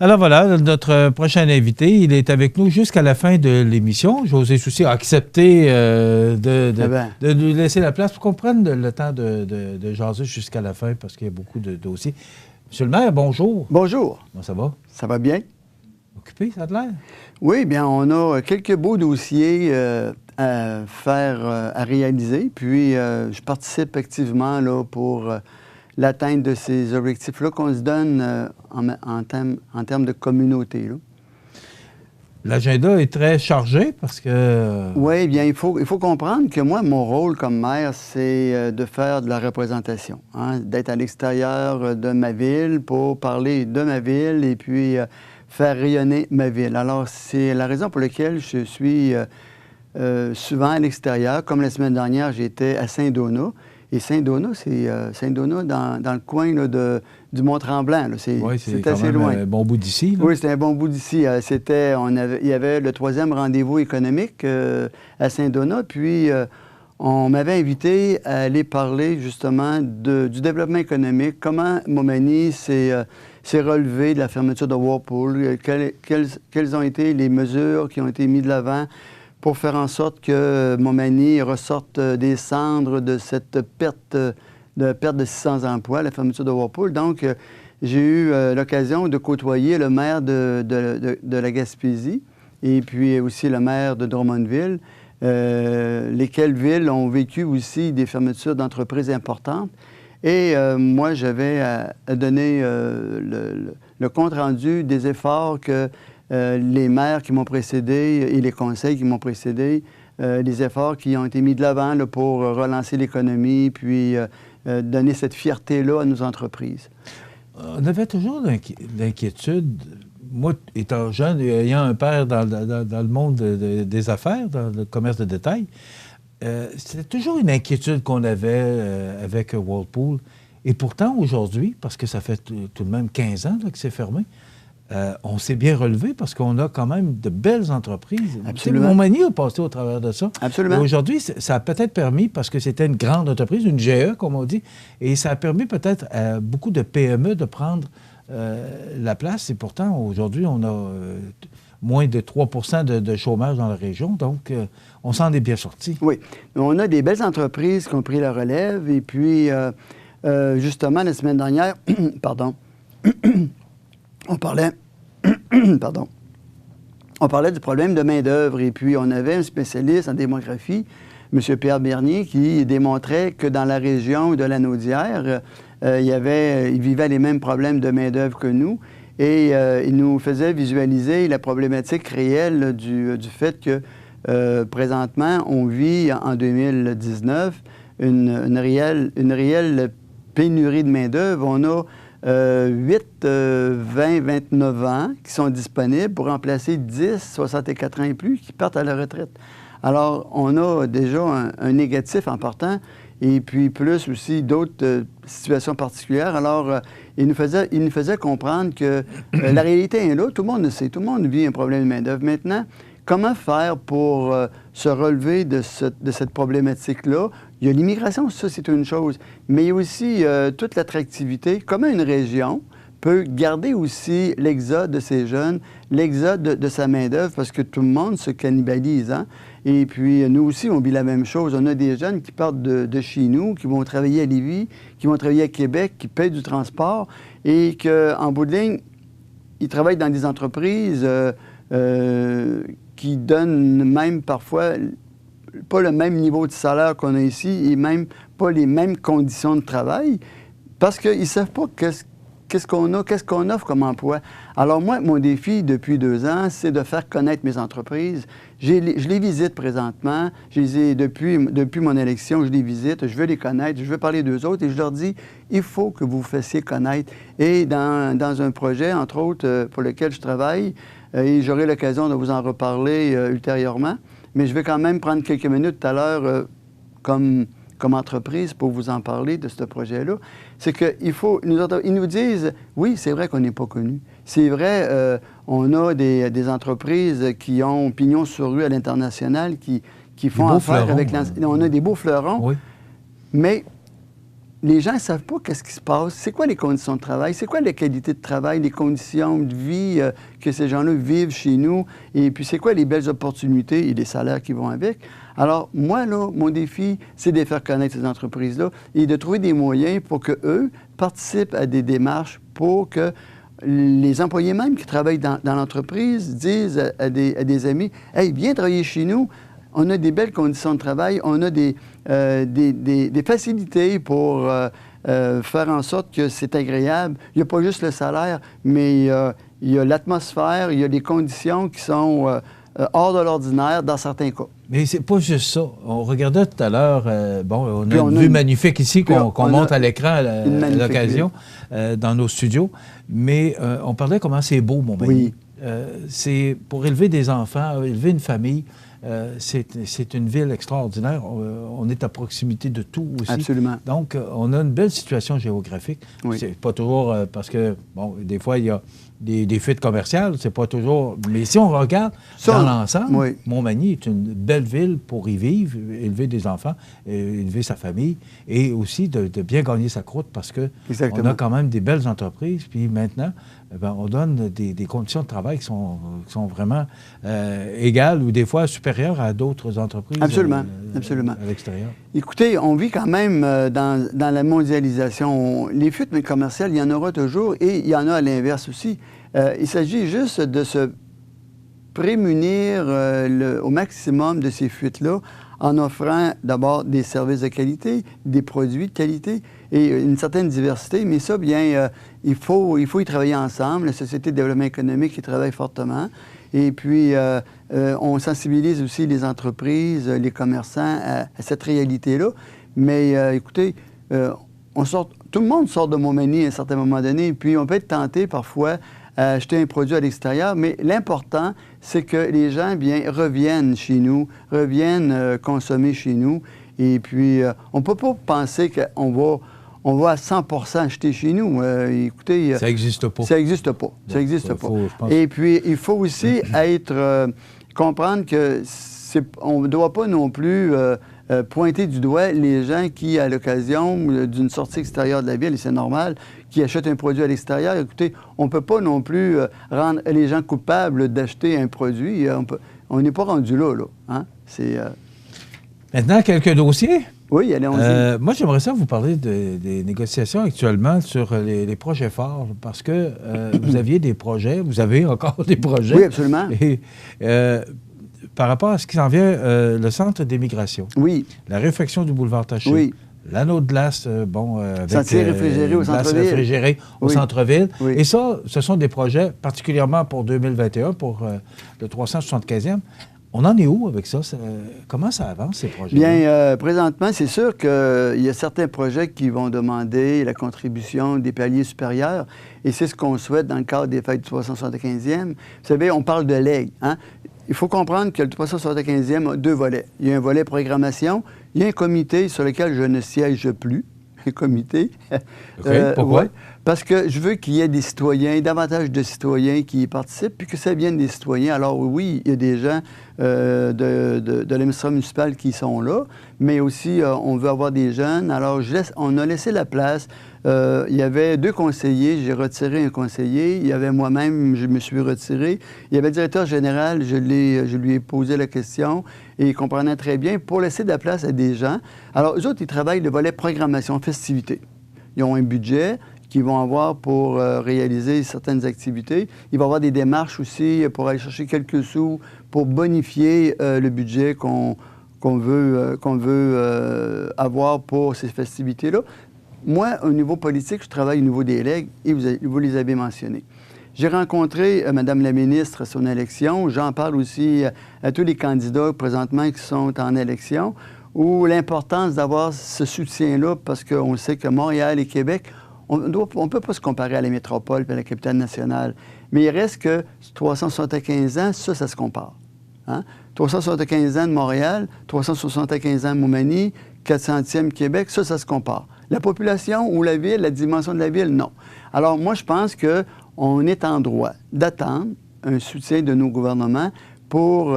Alors voilà, notre prochain invité, il est avec nous jusqu'à la fin de l'émission. José Soucy a accepté de nous laisser la place pour qu'on prenne le temps de jaser jusqu'à la fin parce qu'il y a beaucoup de dossiers. Monsieur le maire, bonjour. Bonjour. Comment ça va? Ça va bien? Occupé, ça a l'air? Oui, bien, on a quelques beaux dossiers à faire, à réaliser. Puis, je participe activement là, pour l'atteinte de ces objectifs-là qu'on se donne en termes de communauté. L'agenda est très chargé parce que... Oui, bien, il faut comprendre que moi, mon rôle comme maire, c'est de faire de la représentation, hein, d'être à l'extérieur de ma ville pour parler de ma ville et puis faire rayonner ma ville. Alors, c'est la raison pour laquelle je suis souvent à l'extérieur. Comme la semaine dernière, j'étais à Saint-Donat. Et Saint-Donat, c'est Saint-Donat dans le coin là, du Mont-Tremblant. Oui, c'est assez loin. Un bon bout d'ici. Oui, c'était un bon bout d'ici. Il y avait le 3e rendez-vous économique à Saint-Donat. Puis, on m'avait invité à aller parler justement du développement économique, comment Montmagny s'est relevé de la fermeture de Whirlpool, quelles ont été les mesures qui ont été mises de l'avant pour faire en sorte que Montmagny ressorte des cendres de cette perte de 600 emplois, la fermeture de Whirlpool. Donc, j'ai eu l'occasion de côtoyer le maire de la Gaspésie et puis aussi le maire de Drummondville, lesquelles villes ont vécu aussi des fermetures d'entreprises importantes. Et moi, j'avais à donner le compte-rendu des efforts que les maires qui m'ont précédé et les conseils qui m'ont précédé, les efforts qui ont été mis de l'avant pour relancer l'économie, puis donner cette fierté-là à nos entreprises. On avait toujours l'inquiétude, moi étant jeune, ayant un père dans le monde des affaires, dans le commerce de détail, c'était toujours une inquiétude qu'on avait avec Whirlpool. Et pourtant, aujourd'hui, parce que ça fait tout de même 15 ans que c'est fermé, on s'est bien relevé parce qu'on a quand même de belles entreprises. Absolument. Montmagny a passé au travers de ça. Absolument. Aujourd'hui, ça a peut-être permis, parce que c'était une grande entreprise, une GE, comme on dit, et ça a permis peut-être à beaucoup de PME de prendre la place. Et pourtant, aujourd'hui, on a moins de 3 de chômage dans la région, donc on s'en est bien sorti. Oui. On a des belles entreprises qui ont pris la relève, et puis, justement, la semaine dernière, pardon, on parlait du problème de main-d'œuvre, et puis on avait un spécialiste en démographie, M. Pierre Bernier, qui démontrait que dans la région de Lanaudière, il vivait les mêmes problèmes de main-d'œuvre que nous, et il nous faisait visualiser la problématique réelle du fait que présentement, on vit en 2019 une réelle pénurie de main-d'œuvre. On a 29 ans qui sont disponibles pour remplacer 10, 64 ans et plus qui partent à la retraite. Alors, on a déjà un négatif important et puis plus aussi d'autres situations particulières. Alors, il nous faisait comprendre que la réalité est là, tout le monde le sait, tout le monde vit un problème de main-d'œuvre. Maintenant, comment faire pour se relever de cette problématique-là? Il y a l'immigration, ça c'est une chose, mais il y a aussi toute l'attractivité. Comment une région peut garder aussi l'exode de ses jeunes, l'exode de sa main-d'œuvre, parce que tout le monde se cannibalise. Hein? Et puis, nous aussi, on vit la même chose. On a des jeunes qui partent de chez nous, qui vont travailler à Lévis, qui vont travailler à Québec, qui paient du transport, et qu'en bout de ligne, ils travaillent dans des entreprises qui donnent même parfois pas le même niveau de salaire qu'on a ici et même pas les mêmes conditions de travail parce qu'ils ne savent pas qu'est-ce qu'on offre comme emploi. Alors moi, mon défi depuis 2 ans, c'est de faire connaître mes entreprises. Je les visite présentement. Depuis mon élection, je les visite. Je veux les connaître. Je veux parler d'eux autres et je leur dis, il faut que vous vous fassiez connaître. Et dans un projet, entre autres, pour lequel je travaille, et j'aurai l'occasion de vous en reparler ultérieurement, mais je vais quand même prendre quelques minutes tout à l'heure comme entreprise pour vous en parler de ce projet-là. C'est qu'ils nous disent, oui, c'est vrai qu'on n'est pas connus. C'est vrai, on a des entreprises qui ont pignon sur rue à l'international, qui font affaire avec... On a des beaux fleurons, oui. Mais les gens ne savent pas qu'est-ce qui se passe, c'est quoi les conditions de travail, c'est quoi la qualité de travail, les conditions de vie que ces gens-là vivent chez nous, et puis c'est quoi les belles opportunités et les salaires qui vont avec. Alors, moi, là, mon défi, c'est de faire connaître ces entreprises-là et de trouver des moyens pour qu'eux participent à des démarches pour que les employés même qui travaillent dans l'entreprise disent à des amis, « Hey, viens travailler chez nous. On a des belles conditions de travail, on a des facilités pour faire en sorte que c'est agréable. Il n'y a pas juste le salaire, mais il y a l'atmosphère, il y a les conditions qui sont hors de l'ordinaire dans certains cas. » Mais c'est pas juste ça. On regardait tout à l'heure, on a une vue magnifique ici qu'on monte à l'écran à l'occasion dans nos studios, mais on parlait comment c'est beau, Montmagny. Oui. C'est pour élever des enfants, élever une famille. C'est une ville extraordinaire. On est à proximité de tout aussi. Absolument. Donc, on a une belle situation géographique. Oui. C'est pas toujours parce que, bon, des fois, il y a des fuites commerciales, c'est pas toujours... Mais si on regarde dans l'ensemble, oui. Montmagny est une belle ville pour y vivre, élever des enfants, élever sa famille, et aussi de bien gagner sa croûte parce que on a quand même des belles entreprises. Puis maintenant, on donne des conditions de travail qui sont vraiment égales ou des fois supérieures à d'autres entreprises. Absolument, absolument. À l'extérieur. Écoutez, on vit quand même dans la mondialisation. Les fuites commerciales, il y en aura toujours et il y en a à l'inverse aussi. Il s'agit juste de se prémunir au maximum de ces fuites-là en offrant d'abord des services de qualité, des produits de qualité et une certaine diversité. Mais ça, bien, il faut y travailler ensemble. La Société de développement économique y travaille fortement. Et puis, on sensibilise aussi les entreprises, les commerçants à cette réalité-là. Mais écoutez, tout le monde sort de Montmagny à un certain moment donné, puis on peut être tenté parfois à acheter un produit à l'extérieur, mais l'important, c'est que les gens bien reviennent chez nous, reviennent consommer chez nous. Et puis, on ne peut pas penser qu'on va à 100% acheter chez nous. Écoutez... ça n'existe pas. Ça n'existe pas. Ça n'existe pas. Et puis, il faut aussi comprendre que on ne doit pas non plus pointer du doigt les gens qui, à l'occasion d'une sortie extérieure de la ville, et c'est normal, qui achètent un produit à l'extérieur. Écoutez, on ne peut pas non plus rendre les gens coupables d'acheter un produit. On n'est pas rendu là. Hein? Maintenant, quelques dossiers. Oui, allons-y. Moi, j'aimerais ça vous parler des négociations actuellement sur les projets forts, parce que vous aviez des projets, vous avez encore des projets. Oui, absolument. Et, par rapport à ce qui s'en vient, le centre d'immigration. Oui. La réfection du boulevard Taché. Oui. L'anneau de glace, avec... Sentier réfrigéré au centre-ville. Réfrigéré au centre-ville. Oui. Et ça, ce sont des projets, particulièrement pour 2021, pour le 375e. On en est où avec ça? Comment ça avance, ces projets? Bien, présentement, c'est sûr qu'il y a certains projets qui vont demander la contribution des paliers supérieurs, et c'est ce qu'on souhaite dans le cadre des fêtes du 375e. Vous savez, on parle de legs, hein? Il faut comprendre que le 375e a deux volets. Il y a un volet programmation, il y a un comité sur lequel je ne siège plus, un comité. Okay. Pourquoi? Ouais, parce que je veux qu'il y ait des citoyens, davantage de citoyens qui y participent, puis que ça vienne des citoyens. Alors oui, il y a des gens de l'administration municipale qui sont là, mais aussi on veut avoir des jeunes. Alors on a laissé la place. Il y avait 2 conseillers, j'ai retiré un conseiller. Il y avait moi-même, je me suis retiré. Il y avait le directeur général, je lui ai posé la question et il comprenait très bien pour laisser de la place à des gens. Alors, eux autres, ils travaillent le volet programmation, festivité. Ils ont un budget qu'ils vont avoir pour réaliser certaines activités. Il va y avoir des démarches aussi pour aller chercher quelques sous pour bonifier le budget qu'on veut avoir pour ces festivités-là. Moi, au niveau politique, je travaille au niveau des legs et vous les avez mentionnés. J'ai rencontré Mme la ministre à son élection. J'en parle aussi à tous les candidats présentement qui sont en élection, où l'importance d'avoir ce soutien-là, parce qu'on sait que Montréal et Québec, on ne peut pas se comparer à la métropole et à la capitale nationale. Mais il reste que 375 ans, ça se compare. Hein? 375 ans de Montréal, 375 ans de Montmagny, 400e Québec, ça se compare. La population ou la ville, la dimension de la ville, non. Alors, moi, je pense qu'on est en droit d'attendre un soutien de nos gouvernements pour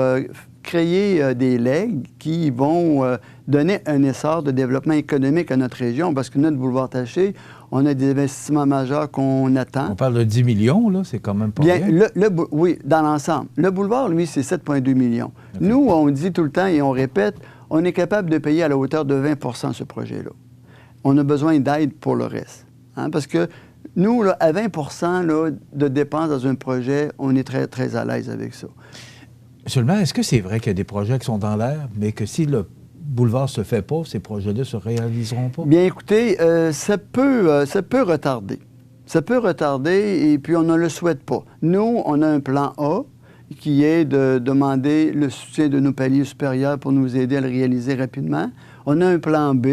créer des legs qui vont donner un essor de développement économique à notre région, parce que notre boulevard Taché, on a des investissements majeurs qu'on attend. On parle de 10 millions, là, c'est quand même pas bien. rien. Oui, dans l'ensemble. Le boulevard, lui, c'est 7,2 millions. Okay. Nous, on dit tout le temps et on répète, on est capable de payer à la hauteur de 20 % ce projet-là. On a besoin d'aide pour le reste. Hein, parce que nous, là, à 20 % là, de dépenses dans un projet, on est très, très à l'aise avec ça. Monsieur le maire, est-ce que c'est vrai qu'il y a des projets qui sont dans l'air, mais que si le boulevard ne se fait pas, ces projets-là ne se réaliseront pas? Bien, écoutez, ça peut retarder. Ça peut retarder et puis on ne le souhaite pas. Nous, on a un plan A qui est de demander le soutien de nos paliers supérieurs pour nous aider à le réaliser rapidement. On a un plan B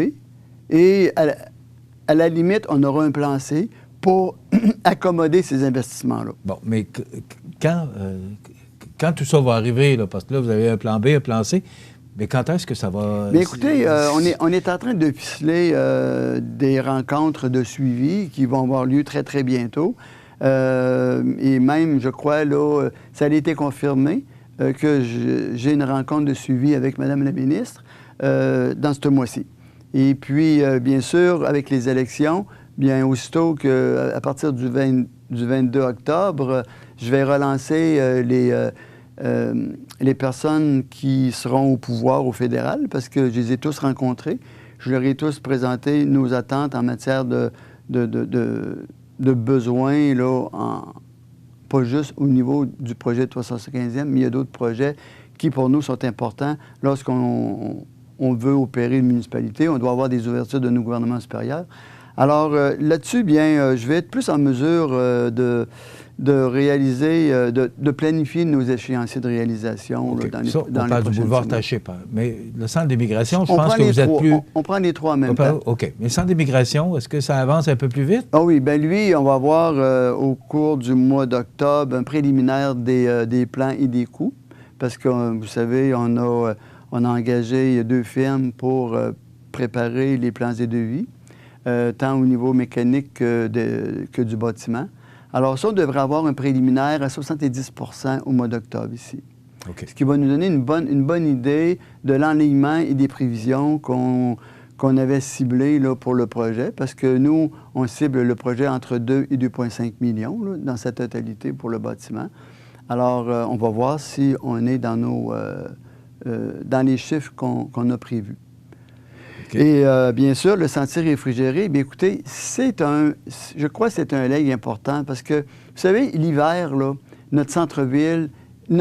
et à la limite, on aura un plan C pour accommoder ces investissements-là. Bon, mais quand tout ça va arriver, là, parce que là, vous avez un plan B, un plan C, mais quand est-ce que ça va... Bien, écoutez, on est en train de ficeler des rencontres de suivi qui vont avoir lieu très, très bientôt. Et même, je crois, là, ça a été confirmé que j'ai une rencontre de suivi avec Mme la ministre dans ce mois-ci. Et puis, bien sûr, avec les élections, bien aussitôt qu'à partir du 22 octobre, je vais relancer les personnes qui seront au pouvoir au fédéral, parce que je les ai tous rencontrés. Je leur ai tous présenté nos attentes en matière de besoins, là, pas juste au niveau du projet de 315e, mais il y a d'autres projets qui, pour nous, sont importants lorsqu'on veut opérer une municipalité. On doit avoir des ouvertures de nos gouvernements supérieurs. Alors, là-dessus, bien, je vais être plus en mesure de réaliser, de planifier nos échéanciers de réalisation. Okay. Là, on parle du boulevard Taché. Mais le centre d'immigration, je pense que vous êtes plus... On prend les trois en même temps. OK. Mais le centre d'immigration, est-ce que ça avance un peu plus vite? Ah oui, bien lui, on va avoir au cours du mois d'octobre un préliminaire des plans et des coûts. Parce que, vous savez, on a engagé 2 firmes pour préparer les plans et devis, tant au niveau mécanique que du bâtiment. Alors ça, on devrait avoir un préliminaire à 70 % au mois d'octobre ici. Okay. Ce qui va nous donner une bonne idée de l'enlignement et des prévisions qu'on avait ciblées là, pour le projet, parce que nous, on cible le projet entre 2 et 2,5 millions là, dans sa totalité pour le bâtiment. Alors, on va voir si on est dans dans les chiffres qu'on a prévus. Okay. Et bien sûr, le sentier réfrigéré, bien écoutez, je crois que c'est un legs important parce que, vous savez, l'hiver, là, notre centre-ville,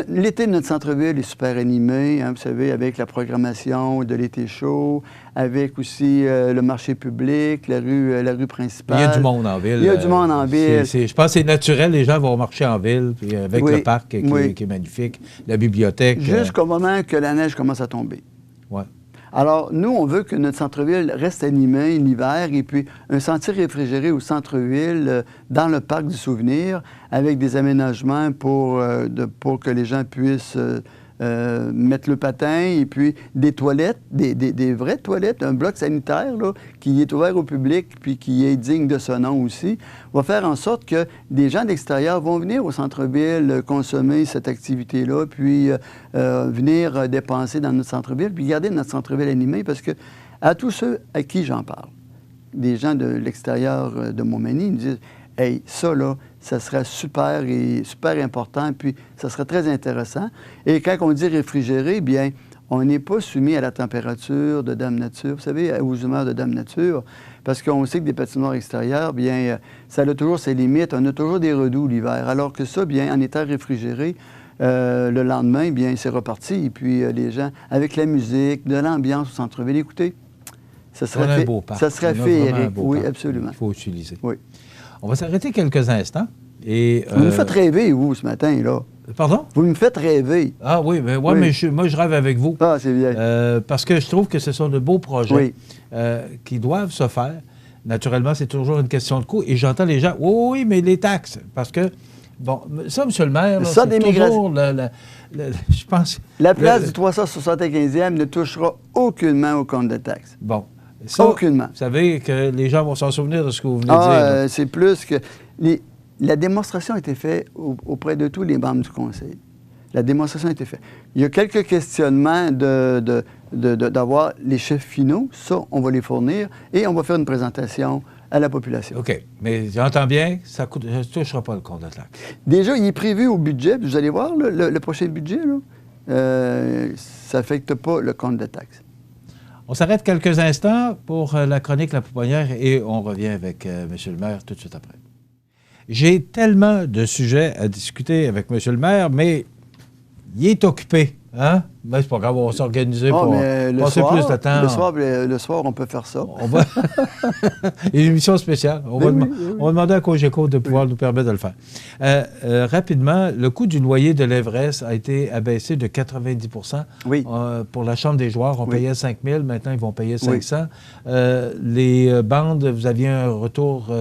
l'été de notre centre-ville est super animé, hein, vous savez, avec la programmation de l'été chaud, avec aussi le marché public, la rue principale. Il y a du monde en ville. Il y a du monde en ville. Je pense que c'est naturel, les gens vont marcher en ville, puis avec le parc qui est magnifique, la bibliothèque. Jusqu'au moment que la neige commence à tomber. Ouais. Alors, nous, on veut que notre centre-ville reste animé l'hiver et puis un sentier réfrigéré au centre-ville, dans le parc du Souvenir, avec des aménagements pour que les gens puissent mettre le patin et puis des toilettes, des vraies toilettes, un bloc sanitaire là, qui est ouvert au public puis qui est digne de ce nom aussi, va faire en sorte que des gens d'extérieur vont venir au centre-ville consommer cette activité-là, puis venir dépenser dans notre centre-ville, puis garder notre centre-ville animé, parce que à tous ceux à qui j'en parle, des gens de l'extérieur de Montmagny, ils me disent « Hey, ça là, ça serait super important, puis ça serait très intéressant. » Et quand on dit réfrigéré, bien, on n'est pas soumis à la température de Dame Nature, vous savez, aux humeurs de Dame Nature, parce qu'on sait que des patinoires extérieures, bien, ça a toujours ses limites, on a toujours des redoux l'hiver, alors que ça, bien, en étant réfrigéré, le lendemain, bien, c'est reparti, et puis les gens, avec la musique, de l'ambiance au centre-ville, écoutez, ça serait féerique. Oui, absolument. Il faut utiliser. Oui. On va s'arrêter quelques instants. Et, vous me faites rêver, vous, ce matin, là. Pardon? Vous me faites rêver. Ah oui, mais, ouais, oui. Mais moi, je rêve avec vous. Ah, c'est bien. Parce que je trouve que ce sont de beaux projets qui doivent se faire. Naturellement, c'est toujours une question de coût. Et j'entends les gens, oui, mais les taxes. Parce que, bon, ça, M. le maire, là, c'est toujours je pense... La place du 375e ne touchera aucunement au compte de taxes. Bon. Ça, aucunement. Vous savez que les gens vont s'en souvenir de ce que vous venez de dire. C'est plus que... La démonstration a été faite auprès de tous les membres du conseil. La démonstration a été faite. Il y a quelques questionnements d'avoir les chiffres finaux. Ça, on va les fournir et on va faire une présentation à la population. OK. Mais j'entends bien, ça ne touchera pas le compte de taxe. Déjà, il est prévu au budget. Vous allez voir, le prochain budget, ça n'affecte pas le compte de taxe. On s'arrête quelques instants pour la chronique La Pouponnière et on revient avec M. le maire tout de suite après. J'ai tellement de sujets à discuter avec M. le maire, mais il est occupé. Hein? Mais c'est pas grave, on va s'organiser pour passer plus de temps. Le soir, on peut faire ça. On va... Une émission spéciale. On va demander à Cogeco de pouvoir nous permettre de le faire. Rapidement, le coût du loyer de l'Everest a été abaissé de 90 pour la Chambre des joueurs. On payait 5 000, maintenant ils vont payer 500 Les bandes, vous aviez un retour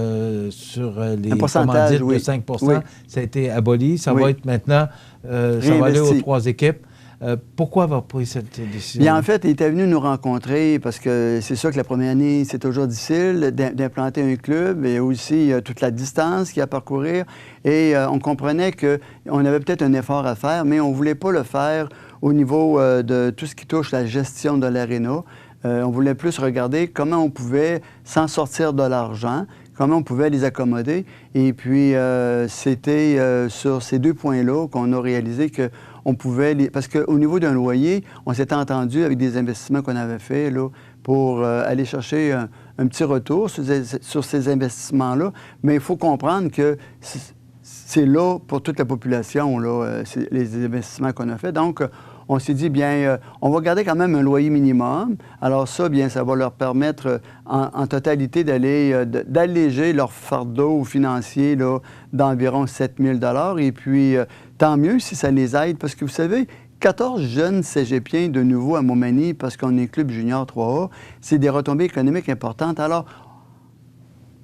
sur les commandites de 5 Ça a été aboli. Ça va être maintenant, ça va aller aux 3 équipes. Pourquoi avoir pris cette décision? Bien, en fait, il était venu nous rencontrer parce que c'est sûr que la première année, c'est toujours difficile d'implanter un club et aussi toute la distance qu'il y a à parcourir. Et on comprenait qu'on avait peut-être un effort à faire, mais on ne voulait pas le faire au niveau de tout ce qui touche la gestion de l'aréna. On voulait plus regarder comment on pouvait s'en sortir de l'argent, comment on pouvait les accommoder. Et puis, c'était sur ces 2 points-là qu'on a réalisé qu'on pouvait... Parce qu'au niveau d'un loyer, on s'était entendu avec des investissements qu'on avait faits là, pour aller chercher un petit retour sur ces investissements-là. Mais il faut comprendre que c'est là pour toute la population, là, les investissements qu'on a faits. Donc, on s'est dit, bien, on va garder quand même un loyer minimum. Alors ça, bien, ça va leur permettre en totalité d'alléger leur fardeau financier d'environ 7 000 $. Et puis, tant mieux si ça les aide, parce que vous savez, 14 jeunes cégepiens de nouveau à Montmagny, parce qu'on est club junior 3A, c'est des retombées économiques importantes. Alors,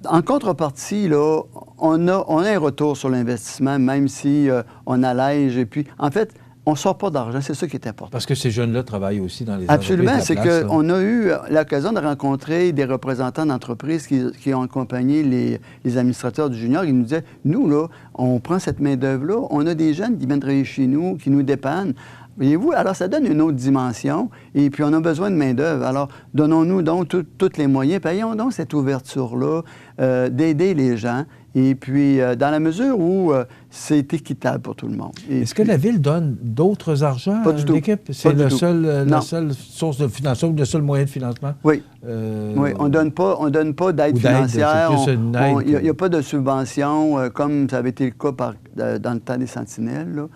en contrepartie, là, on a un retour sur l'investissement, même si on allège. Et puis, en fait, on ne sort pas d'argent, c'est ça qui est important. Parce que ces jeunes-là travaillent aussi dans les Absolument, entreprises. Absolument, c'est qu'on a eu l'occasion de rencontrer des représentants d'entreprises qui ont accompagné les administrateurs du junior. Ils nous disaient, nous, là, on prend cette main-d'œuvre-là, on a des jeunes qui viennent travailler chez nous, qui nous dépannent. Voyez-vous, alors ça donne une autre dimension, et puis on a besoin de main-d'œuvre. Alors, donnons-nous donc tous les moyens, payons donc cette ouverture-là, d'aider les gens, et puis dans la mesure où c'est équitable pour tout le monde. Est-ce que la Ville donne d'autres argents à l'équipe? C'est la seule source de financement ou le seul moyen de financement? Oui. Oui, on donne pas d'aide financière. Il n'y a pas de subvention, comme ça avait été le cas dans le temps des Sentinelles, là.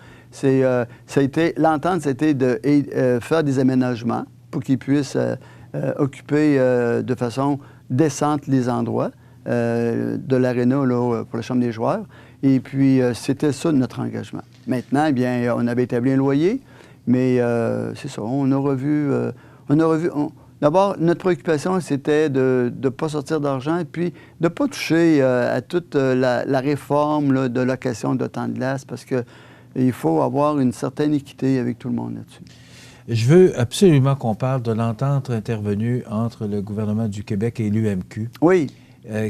L'entente, c'était de faire des aménagements pour qu'ils puissent occuper de façon décente les endroits de l'aréna pour la Chambre des joueurs. Et puis, c'était ça notre engagement. Maintenant, eh bien, on avait établi un loyer, mais c'est ça, on a revu... D'abord, notre préoccupation, c'était de ne pas sortir d'argent et puis de ne pas toucher à toute la réforme là, de location de temps de glace, parce que il faut avoir une certaine équité avec tout le monde là-dessus. Je veux absolument qu'on parle de l'entente intervenue entre le gouvernement du Québec et l'UMQ. Oui.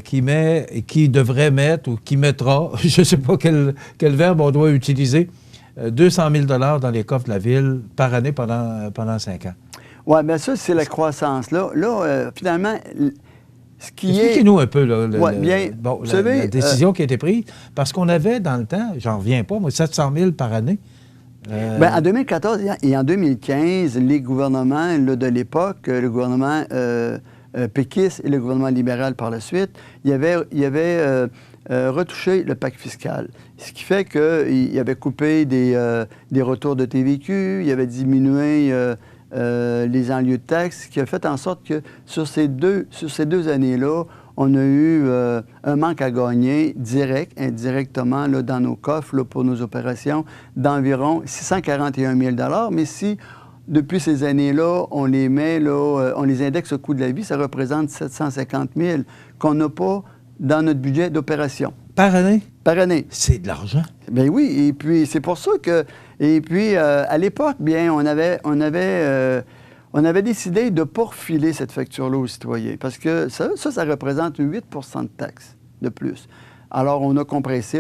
Qui devrait mettre ou qui mettra, je ne sais pas quel verbe on doit utiliser, 200 000 $ dans les coffres de la Ville par année pendant 5 ans. Oui, bien ça, c'est la croissance. Là, finalement... Expliquez-nous un peu là, la décision qui a été prise, parce qu'on avait dans le temps, j'en reviens pas, moi, 700 000 par année. Bien, en 2014 et en 2015, les gouvernements de l'époque, le gouvernement péquiste et le gouvernement libéral par la suite, il y avait retouché le pacte fiscal. Ce qui fait qu'il avait coupé des retours de TVQ, il avait diminué... les enlieux de taxes, ce qui a fait en sorte que sur ces deux années-là, on a eu un manque à gagner indirectement là, dans nos coffres là, pour nos opérations d'environ 641 000 $. Mais si, depuis ces années-là, on les met, là, on les indexe au coût de la vie, ça représente 750 000 qu'on n'a pas dans notre budget d'opération. Par année? Par année. C'est de l'argent. Bien oui, et puis c'est pour ça que... Et puis, à l'époque, bien, on avait décidé de ne pas refiler cette facture-là aux citoyens, parce que ça représente 8 % de taxes de plus. Alors, on a compressé,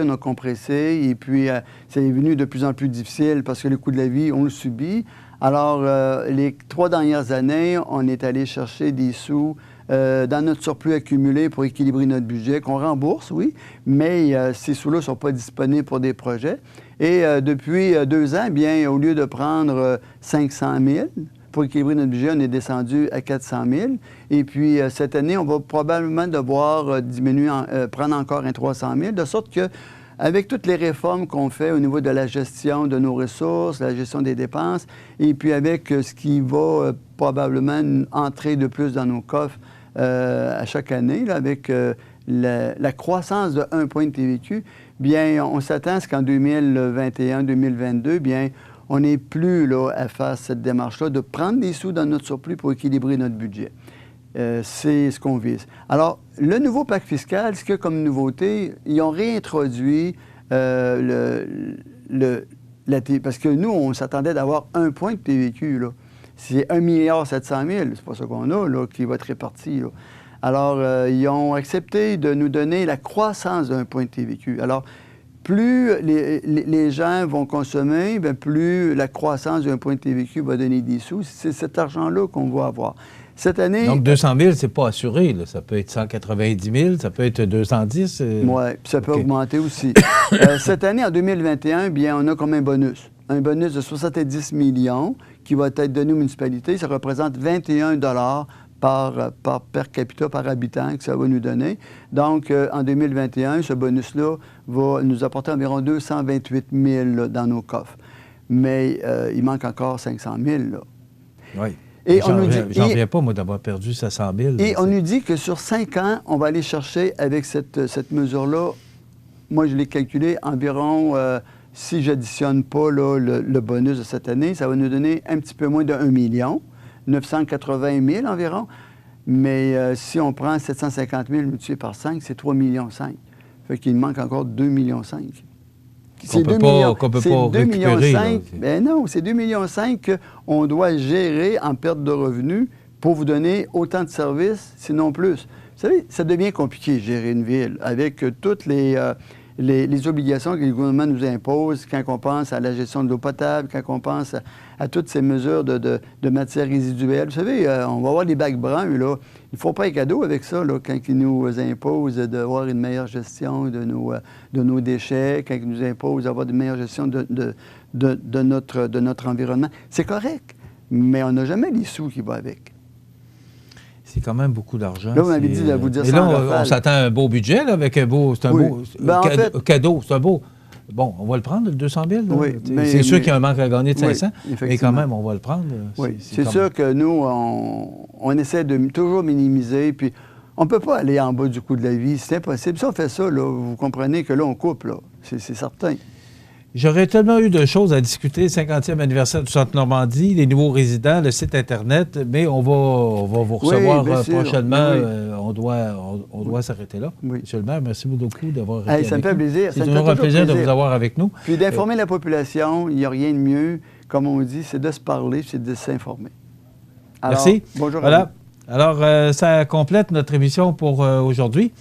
et puis c'est devenu de plus en plus difficile parce que le coût de la vie, on le subit. Alors, les 3 dernières années, on est allé chercher des sous dans notre surplus accumulé pour équilibrer notre budget, qu'on rembourse, oui, mais ces sous-là ne sont pas disponibles pour des projets. Et depuis 2 ans, bien, au lieu de prendre 500 000 pour équilibrer notre budget, on est descendu à 400 000. Et puis, cette année, on va probablement devoir prendre encore un 300 000, de sorte que avec toutes les réformes qu'on fait au niveau de la gestion de nos ressources, la gestion des dépenses, et puis avec ce qui va probablement entrer de plus dans nos coffres à chaque année, là, avec la croissance de 1 point de TVQ, bien, on s'attend à ce qu'en 2021-2022, bien, on n'est plus là, à faire cette démarche-là de prendre des sous dans notre surplus pour équilibrer notre budget. C'est ce qu'on vise. Alors, le nouveau pacte fiscal, ce qu'il y a comme nouveauté, ils ont réintroduit parce que nous, on s'attendait d'avoir 1 point de TVQ, là. C'est 1 700 000 c'est pas ça qu'on a, là, qui va être réparti, là. Alors, ils ont accepté de nous donner la croissance d'1 point de TVQ. Alors, plus les gens vont consommer, bien, plus la croissance d'1 point de TVQ va donner des sous. C'est cet argent-là qu'on va avoir. Cette année... Donc, 200 000, c'est pas assuré, là. Ça peut être 190 000, ça peut être 210. Oui, puis ça peut augmenter aussi. Cette année, en 2021, bien, on a comme un bonus. Un bonus de 70 millions qui va être donné aux municipalités. Ça représente 21 per capita, par habitant que ça va nous donner. Donc, en 2021, ce bonus-là va nous apporter environ 228 000 là, dans nos coffres. Mais il manque encore 500 000 là. Oui. Et j'en reviens pas, moi, d'avoir perdu 500 000. Et on nous dit que sur 5 ans, on va aller chercher avec cette mesure-là, moi, je l'ai calculé, environ, si j'additionne pas là, le bonus de cette année, ça va nous donner un petit peu moins de 1 million, 980 000 environ. Mais si on prend 750 000 multiplié par 5, c'est 3,5 millions. Fait qu'il manque encore 2,5 millions. Qu'on ne peut pas récupérer. Ben non, c'est 2,5 millions qu'on doit gérer en perte de revenus pour vous donner autant de services, sinon plus. Vous savez, ça devient compliqué, gérer une ville, avec toutes les obligations que le gouvernement nous impose quand on pense à la gestion de l'eau potable, quand on pense à toutes ces mesures de matières résiduelles. Vous savez, on va avoir des bacs bruns, là. Il ne faut pas être cadeau avec ça, là, quand ils nous imposent d'avoir une meilleure gestion de nos déchets, quand ils nous imposent d'avoir une meilleure gestion de notre environnement. C'est correct, mais on n'a jamais les sous qui vont avec. C'est quand même beaucoup d'argent. Là, vous m'avez dit de vous dire ça. Et là, on s'attend à un beau budget, là, avec un beau... C'est un beau cadeau, c'est un beau... Bon, on va le prendre, le 200 000. Là. Oui, c'est sûr qu'il y a un manque à gagner de 500, oui, mais quand même, on va le prendre. Oui, c'est sûr que nous, on essaie de toujours minimiser, puis on ne peut pas aller en bas du coût de la vie, c'est impossible. Si on fait ça, là, vous comprenez que là, on coupe, là. C'est certain. J'aurais tellement eu de choses à discuter, le 50e anniversaire du Centre Normandie, les nouveaux résidents, le site Internet, mais on va vous recevoir prochainement. Oui. On doit s'arrêter là. Oui. Monsieur le maire, merci beaucoup d'avoir été avec nous. Ça me fait plaisir. C'est toujours un plaisir de vous avoir avec nous. Puis d'informer la population, il n'y a rien de mieux, comme on dit, c'est de se parler, c'est de s'informer. Merci. Bonjour à vous. Alors, ça complète notre émission pour aujourd'hui.